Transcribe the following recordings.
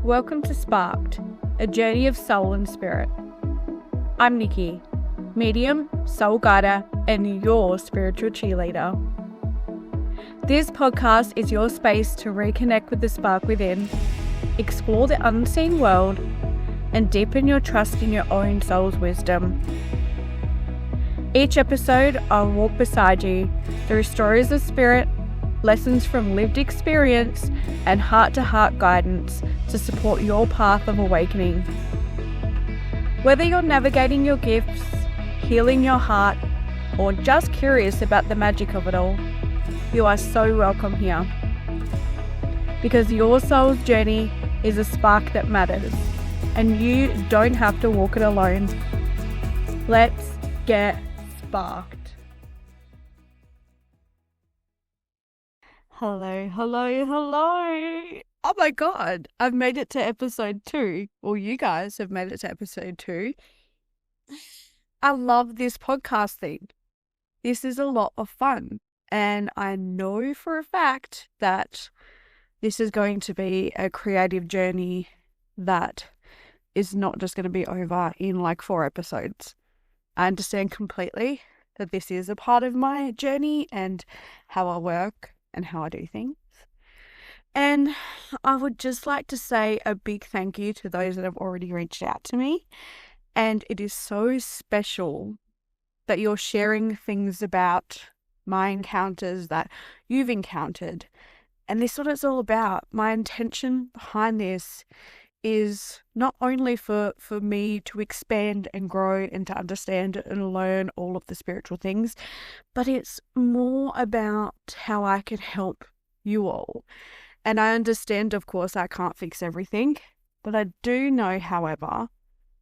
Welcome to Sparked, a journey of soul and spirit. I'm Nikki, medium, soul guider, and your spiritual cheerleader. This podcast is your space to reconnect with the spark within, explore the unseen world, and deepen your trust in your own soul's wisdom. Each episode, I'll walk beside you through stories of spirit, lessons from lived experience, and heart-to-heart guidance to support your path of awakening. Whether you're navigating your gifts, healing your heart, or just curious about the magic of it all, you are so welcome here. Because your soul's journey is a spark that matters, and you don't have to walk it alone. Let's get sparked. Hello. Oh my God, I've made it to episode 2. Well, you guys have made it to episode 2. I love this podcast thing. This is a lot of fun. And I know for a fact that this is going to be a creative journey that is not just going to be over in like 4 episodes. I understand completely that this is a part of my journey and how I work and how I do things. And I would just like to say a big thank you to those that have already reached out to me. And it is so special that you're sharing things about my encounters that you've encountered. And this is what it's all about. My intention behind this is not only for me to expand and grow and to understand and learn all of the spiritual things, but it's more about how I can help you all. And I understand, of course, I can't fix everything, but I do know, however,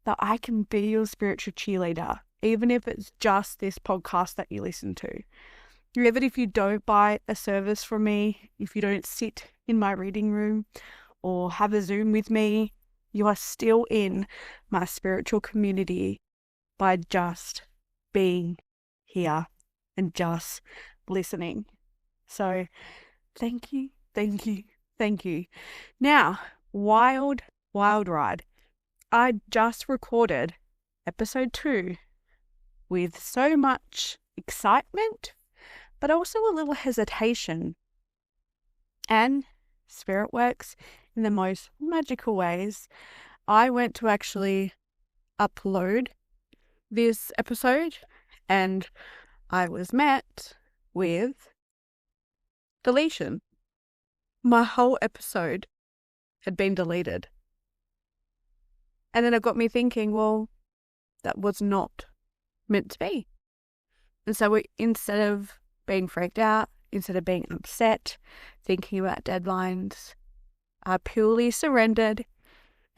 that I can be your spiritual cheerleader, even if it's just this podcast that you listen to. Even if you don't buy a service from me, if you don't sit in my reading room or have a Zoom with me, you are still in my spiritual community by just being here and just listening. So thank you. Now, wild ride. I just recorded episode 2 with so much excitement, but also a little hesitation. And spirit works in the most magical ways. I went to actually upload this episode and I was met with deletion. My whole episode had been deleted. And then it got me thinking, well, that was not meant to be. And so instead of being freaked out, instead of being upset, thinking about deadlines, I purely surrendered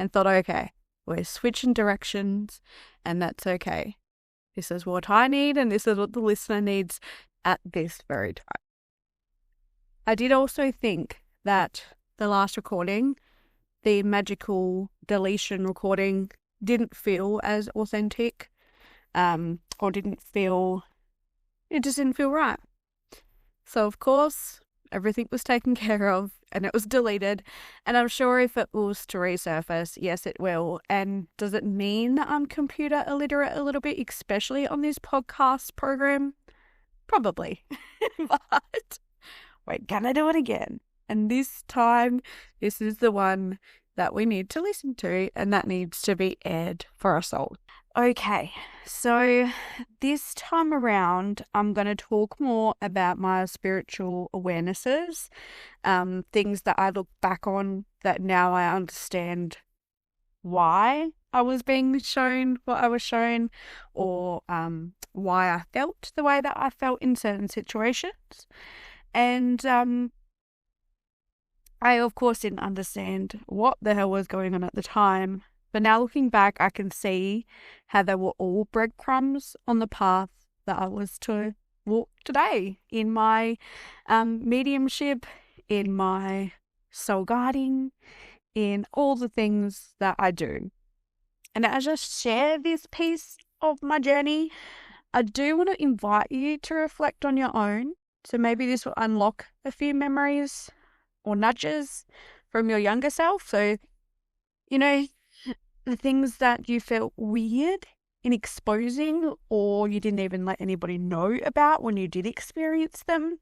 and thought, okay, we're switching directions and that's okay. This is what I need and this is what the listener needs at this very time. I did also think that the last recording, the magical deletion recording, didn't feel as authentic or it just didn't feel right. So, of course, everything was taken care of and it was deleted. And I'm sure if it was to resurface, yes, it will. And does it mean that I'm computer illiterate a little bit, especially on this podcast program? Probably. But we're gonna do it again. And this time, this is the one that we need to listen to and that needs to be aired for our soul. Okay, so this time around, I'm going to talk more about my spiritual awarenesses, things that I look back on that now I understand why I was being shown what I was shown, or why I felt the way that I felt in certain situations. And I, of course, didn't understand what the hell was going on at the time. But now looking back, I can see how they were all breadcrumbs on the path that I was to walk today in my mediumship, in my soul guiding, in all the things that I do. And as I share this piece of my journey, I do want to invite you to reflect on your own. So maybe this will unlock a few memories or nudges from your younger self. So You know, the things that you felt weird in exposing or you didn't even let anybody know about when you did experience them.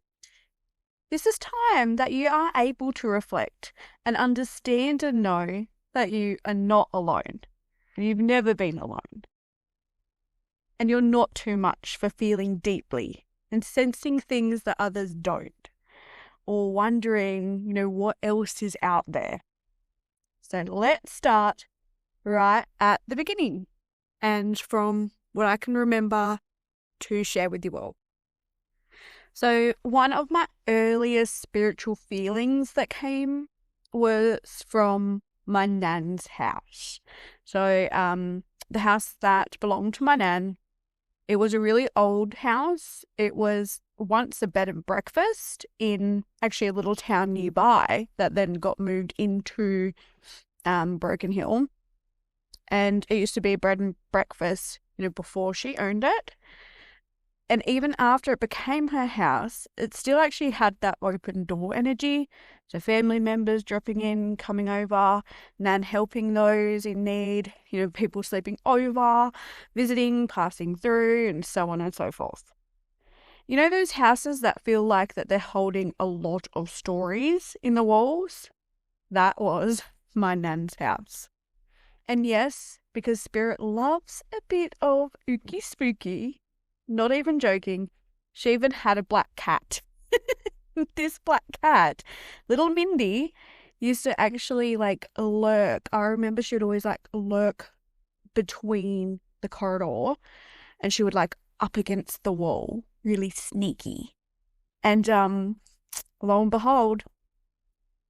This is time that you are able to reflect and understand and know that you are not alone. You've never been alone. And you're not too much for feeling deeply and sensing things that others don't, or wondering, what else is out there. So let's start right at the beginning and from what I can remember to share with you all. So one of my earliest spiritual feelings that came was from my nan's house. So the house that belonged to my nan, it was a really old house. It was once a bed and breakfast in actually a little town nearby that then got moved into Broken Hill. And it used to be a bed and breakfast, before she owned it. And even after it became her house, it still actually had that open door energy. So family members dropping in, coming over, Nan helping those in need, people sleeping over, visiting, passing through, and so on and so forth. Those houses that feel like that they're holding a lot of stories in the walls? That was my Nan's house. And yes, because Spirit loves a bit of ooky spooky, not even joking, she even had a black cat. This black cat, little Mindy, used to actually lurk. I remember she would always lurk between the corridor and she would up against the wall, really sneaky. And lo and behold,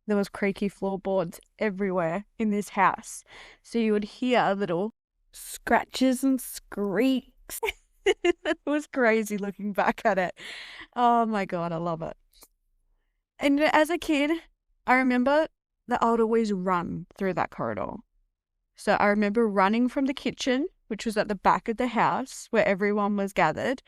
there was creaky floorboards everywhere in this house. So you would hear little scratches and squeaks. It was crazy looking back at it. Oh my God, I love it. And as a kid, I remember that I would always run through that corridor. So I remember running from the kitchen, which was at the back of the house where everyone was gathered,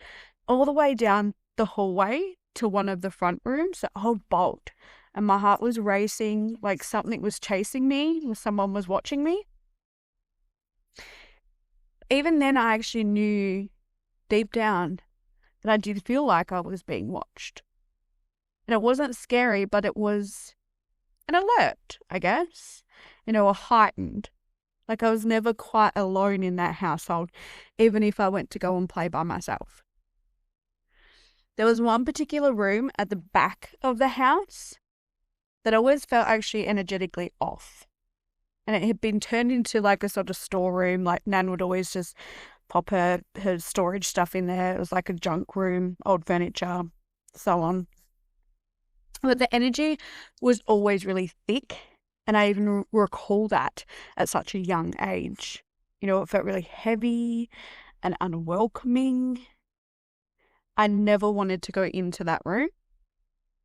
all the way down the hallway to one of the front rooms. So I would bolt. And my heart was racing, like something was chasing me or someone was watching me. Even then, I actually knew deep down that I did feel like I was being watched. And it wasn't scary, but it was an alert, I guess. A heightened. Like I was never quite alone in that household, even if I went to go and play by myself. There was one particular room at the back of the house that I always felt actually energetically off. And it had been turned into a sort of storeroom. Nan would always just pop her storage stuff in there. It was like a junk room, old furniture, so on. But the energy was always really thick. And I even recall that at such a young age. It felt really heavy and unwelcoming. I never wanted to go into that room.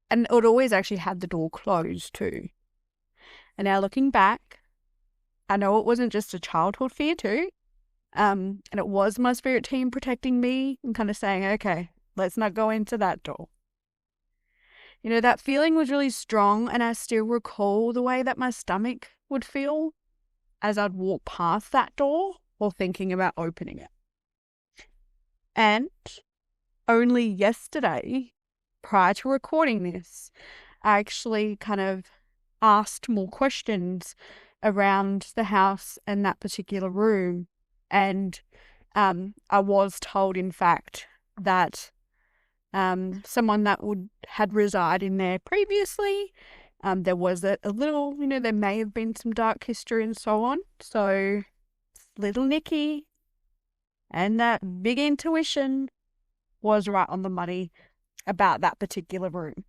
And it always actually had the door closed too. And now looking back, I know it wasn't just a childhood fear too. And it was my spirit team protecting me and kind of saying, okay, let's not go into that door. That feeling was really strong, and I still recall the way that my stomach would feel as I'd walk past that door or thinking about opening it. And only yesterday, prior to recording this, I actually kind of asked more questions around the house and that particular room. And I was told, in fact, that someone that had resided in there previously, there was a little, there may have been some dark history and so on. So little Nikki and that big intuition was right on the money about that particular room.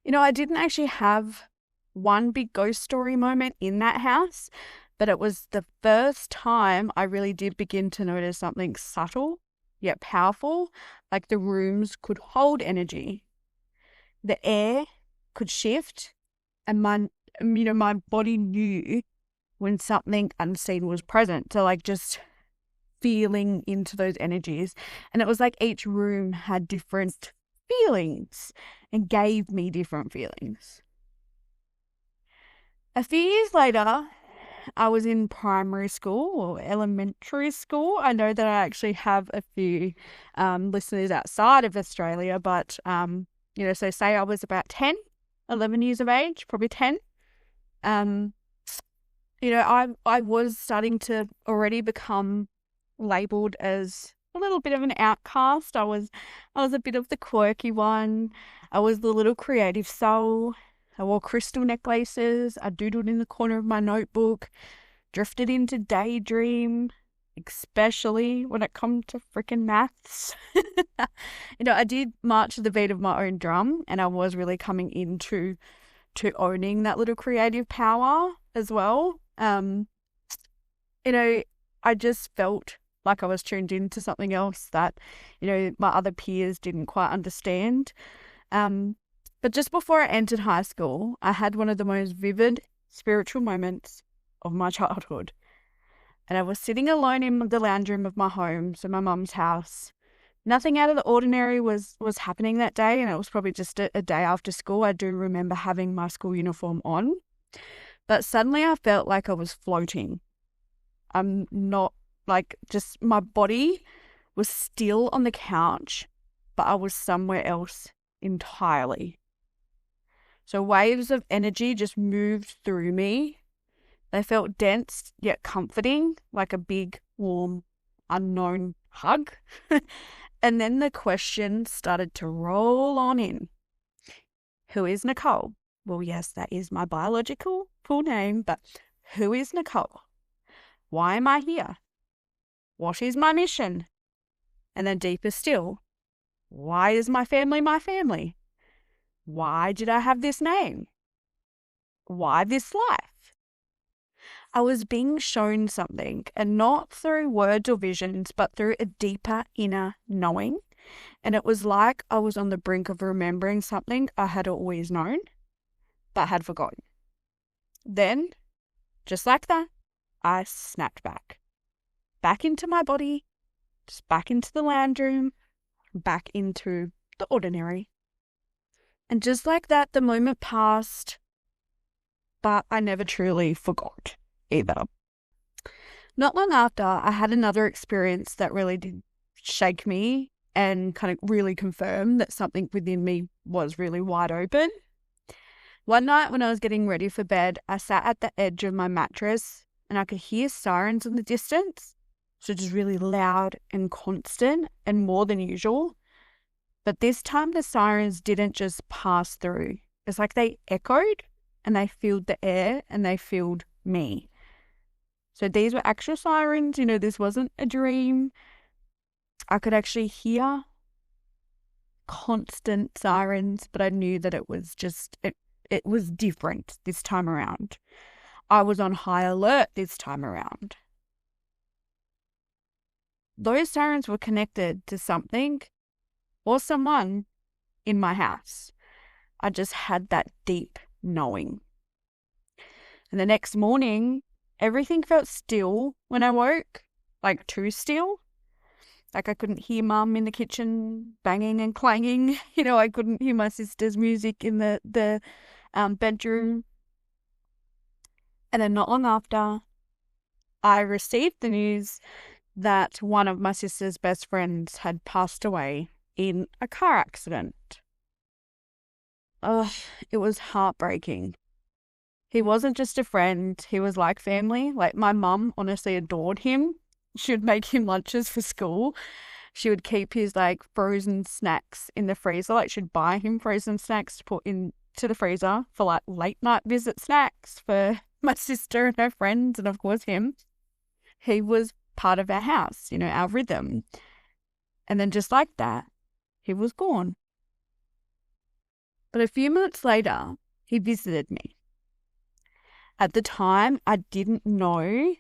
I didn't actually have one big ghost story moment in that house, but it was the first time I really did begin to notice something subtle yet powerful, like the rooms could hold energy. The air could shift, and my body knew when something unseen was present. So just feeling into those energies. And it was like each room had different feelings and gave me different feelings. A few years later, I was in primary school or elementary school. I know that I actually have a few listeners outside of Australia, but, so say I was about 10, 11 years of age, probably 10. I was starting to already become labelled as a little bit of an outcast. I was a bit of the quirky one. I was the little creative soul. I wore crystal necklaces. I doodled in the corner of my notebook, drifted into daydream, especially when it come to freaking maths. I did march to the beat of my own drum, and I was really coming into owning that little creative power as well. I just felt like I was tuned into something else that, my other peers didn't quite understand. But just before I entered high school, I had one of the most vivid spiritual moments of my childhood. And I was sitting alone in the lounge room of my home, so my mum's house. Nothing out of the ordinary was happening that day, and it was probably just a day after school. I do remember having my school uniform on. But suddenly I felt like I was floating. I'm not, just my body was still on the couch, but I was somewhere else entirely. So waves of energy just moved through me. They felt dense yet comforting, like a big, warm, unknown hug. And then the question started to roll on in. Who is Nicole? Well, yes, that is my biological full name, but who is Nicole? Why am I here? What is my mission? And then deeper still, why is my family my family? Why did I have this name? Why this life? I was being shown something, and not through words or visions, but through a deeper inner knowing. And it was like I was on the brink of remembering something I had always known, but had forgotten. Then, just like that, I snapped back into my body, just back into the lounge room, back into the ordinary. And just like that, the moment passed, but I never truly forgot either. Not long after, I had another experience that really did shake me and kind of really confirm that something within me was really wide open. One night when I was getting ready for bed, I sat at the edge of my mattress and I could hear sirens in the distance. So just really loud and constant and more than usual. But this time the sirens didn't just pass through. It's like they echoed and they filled the air and they filled me. So these were actual sirens, this wasn't a dream. I could actually hear constant sirens, but I knew that it was just, it was different this time around. I was on high alert this time around. Those sirens were connected to something or someone in my house. I just had that deep knowing. And the next morning, everything felt still when I woke, like too still. Like I couldn't hear Mum in the kitchen banging and clanging. I couldn't hear my sister's music in the bedroom. And then not long after, I received the news that one of my sister's best friends had passed away in a car accident. Oh, it was heartbreaking. He wasn't just a friend, he was like family. Like my mum honestly adored him. She would make him lunches for school. She would keep his frozen snacks in the freezer. She'd buy him frozen snacks to put into the freezer for late night visit snacks for my sister and her friends and of course him. He was part of our house, our rhythm. And then just like that, he was gone. But a few months later, he visited me. At the time, I didn't know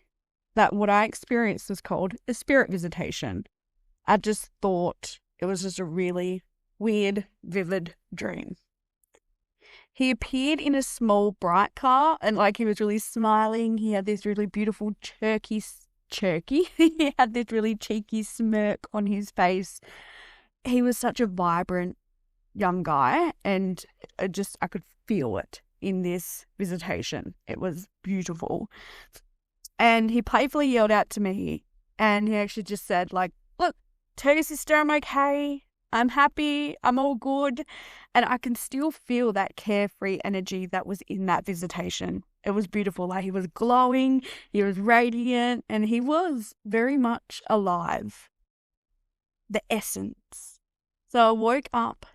that what I experienced was called a spirit visitation. I just thought it was just a really weird, vivid dream. He appeared in a small, bright car and he was really smiling. He had this really beautiful he had this really cheeky smirk on his face. He was such a vibrant young guy and I could feel it in this visitation. It was beautiful. And he playfully yelled out to me, and he actually just said, like, look, tell your sister I'm okay. I'm happy. I'm all good. And I can still feel that carefree energy that was in that visitation. It was beautiful. Like, he was glowing, he was radiant, and he was very much alive. The essence. So I woke up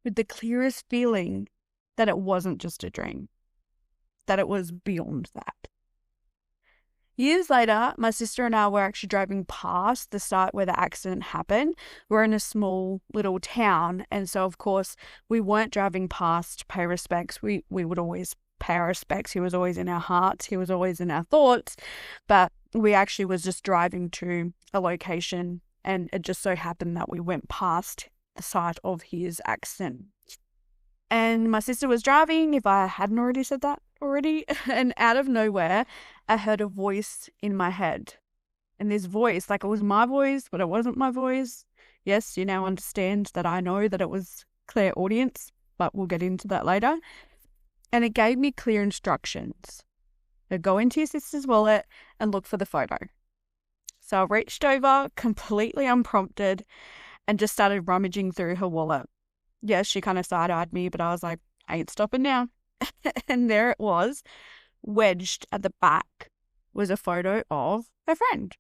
with the clearest feeling that it wasn't just a dream, that it was beyond that. Years later, my sister and I were actually driving past the site where the accident happened. We're in a small little town, and so of course we weren't driving past to pay respects. We would always pay our respects. He was always in our hearts. He was always in our thoughts. But we actually was just driving to a location, and it just so happened that we went past the site of his accident. And my sister was driving, if I hadn't already said that already, and out of nowhere, I heard a voice in my head. And this voice, like, it was my voice, but it wasn't my voice. Yes, you now understand that I know that it was clairaudience, but we'll get into that later. And it gave me clear instructions. So go into your sister's wallet and look for the photo. So I reached over, completely unprompted, and just started rummaging through her wallet. Yes, she kind of side-eyed me, but I was like, I ain't stopping now. And there it was, wedged at the back, was a photo of her friend.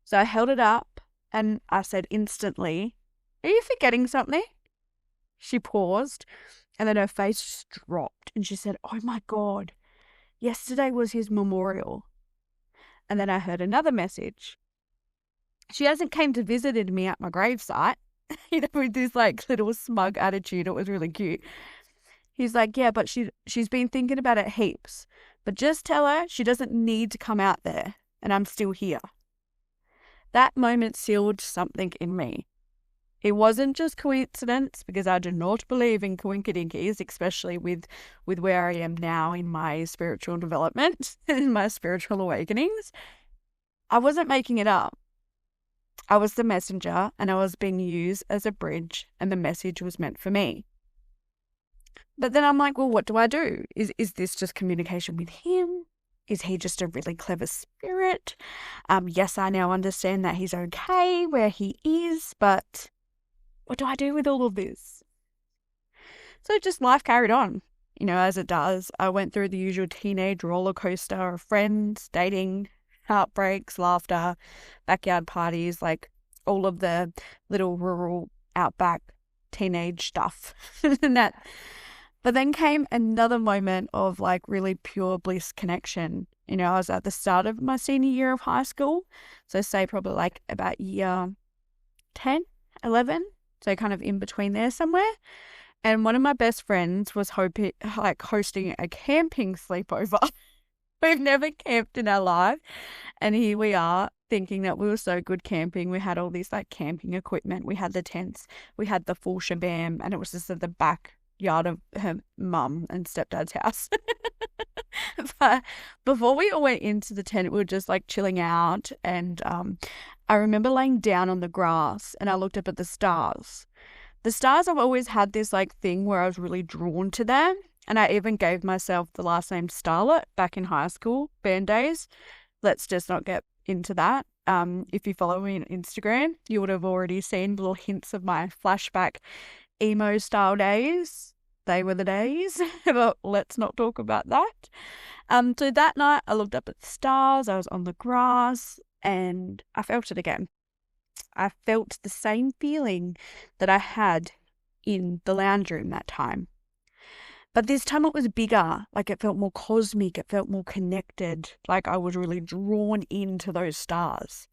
So I held it up and I said instantly, are you forgetting something? She paused and then her face just dropped and she said, oh my God, yesterday was his memorial. And then I heard another message. She hasn't came to visit me at my gravesite, with this like little smug attitude. It was really cute. He's like, yeah, but she's been thinking about it heaps. But just tell her she doesn't need to come out there and I'm still here. That moment sealed something in me. It wasn't just coincidence, because I do not believe in coincidences, especially with where I am now in my spiritual development and my spiritual awakenings. I wasn't making it up. I was the messenger and I was being used as a bridge and the message was meant for me. But then I'm like, well, what do I do? Is this just communication with him? Is he just a really clever spirit? Yes, I now understand that he's okay where he is, but what do I do with all of this? So just life carried on, as it does. I went through the usual teenage roller coaster of friends, dating, heartbreaks, laughter, backyard parties, like all of the little rural outback teenage stuff. But then came another moment of like really pure bliss connection. I was at the start of my senior year of high school. So say probably like about year 10, 11. So kind of in between there somewhere. And one of my best friends was hosting a camping sleepover. We've never camped in our life. And here we are thinking that we were so good camping. We had all these like camping equipment. We had the tents. We had the full shabam. And it was just at the backyard of her mum and stepdad's house. But before we all went into the tent, we were just like chilling out. And I remember laying down on the grass and I looked up at the stars. The stars, I've always had this like thing where I was really drawn to them. And I even gave myself the last name Starlet back in high school, band days. Let's just not get into that. If you follow me on Instagram, you would have already seen little hints of my flashback emo style days. They were the days, but let's not talk about that. So that night I looked up at the stars, I was on the grass, and I felt it again. I felt the same feeling that I had in the lounge room that time. But this time it was bigger, like it felt more cosmic, it felt more connected, like I was really drawn into those stars.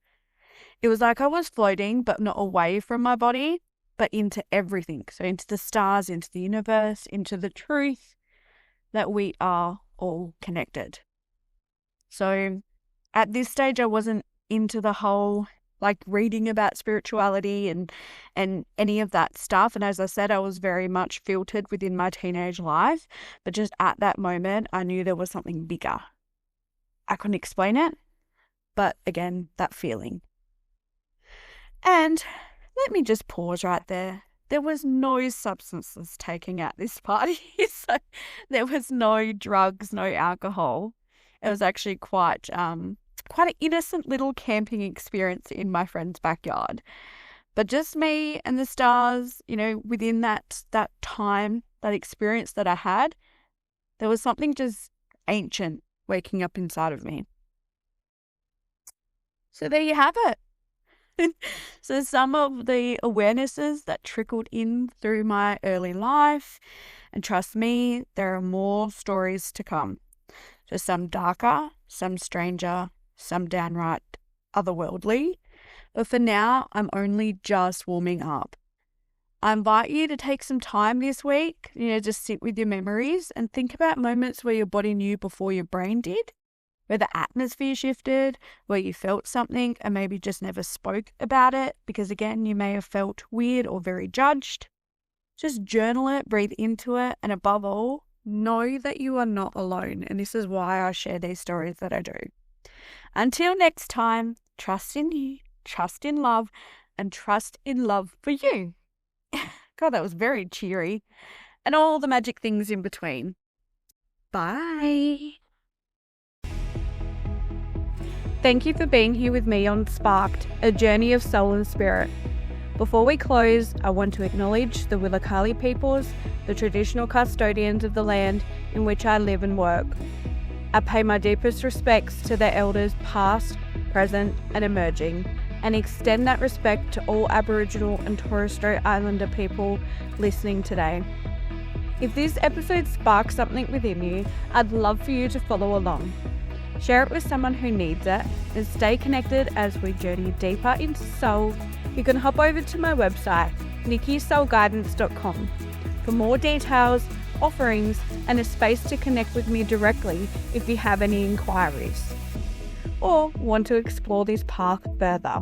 It was like I was floating, but not away from my body, but into everything. So into the stars, into the universe, into the truth that we are all connected. So at this stage, I wasn't into the whole like reading about spirituality and any of that stuff. And as I said, I was very much filtered within my teenage life. But just at that moment, I knew there was something bigger. I couldn't explain it, but again, that feeling. And let me just pause right there. There was no substances taken at this party. So there was no drugs, no alcohol. It was actually quite quite an innocent little camping experience in my friend's backyard. But just me and the stars, within that time, that experience that I had, there was something just ancient waking up inside of me. So there you have it. So some of the awarenesses that trickled in through my early life, and trust me, there are more stories to come. So some darker, some stranger, some downright otherworldly. But for now, I'm only just warming up. I invite you to take some time this week, just sit with your memories and think about moments where your body knew before your brain did, where the atmosphere shifted, where you felt something and maybe just never spoke about it because, again, you may have felt weird or very judged. Just journal it, breathe into it, and above all, know that you are not alone. And this is why I share these stories that I do. Until next time, trust in you, trust in love, and trust in love for you. God, that was very cheery. And all the magic things in between. Bye. Thank you for being here with me on Sparked, a journey of soul and spirit. Before we close, I want to acknowledge the Willakali peoples, the traditional custodians of the land in which I live and work. I pay my deepest respects to their elders past, present and emerging, and extend that respect to all Aboriginal and Torres Strait Islander people listening today. If this episode sparks something within you, I'd love for you to follow along. Share it with someone who needs it, and stay connected as we journey deeper into soul. You can hop over to my website, nikkisoulguidance.com, for more details, offerings, and a space to connect with me directly if you have any inquiries or want to explore this path further.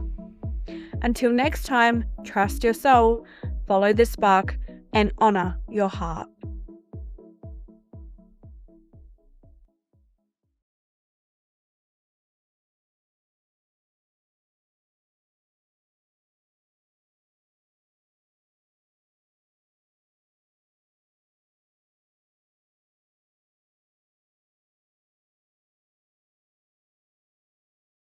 Until next time, trust your soul, follow the spark, and honour your heart.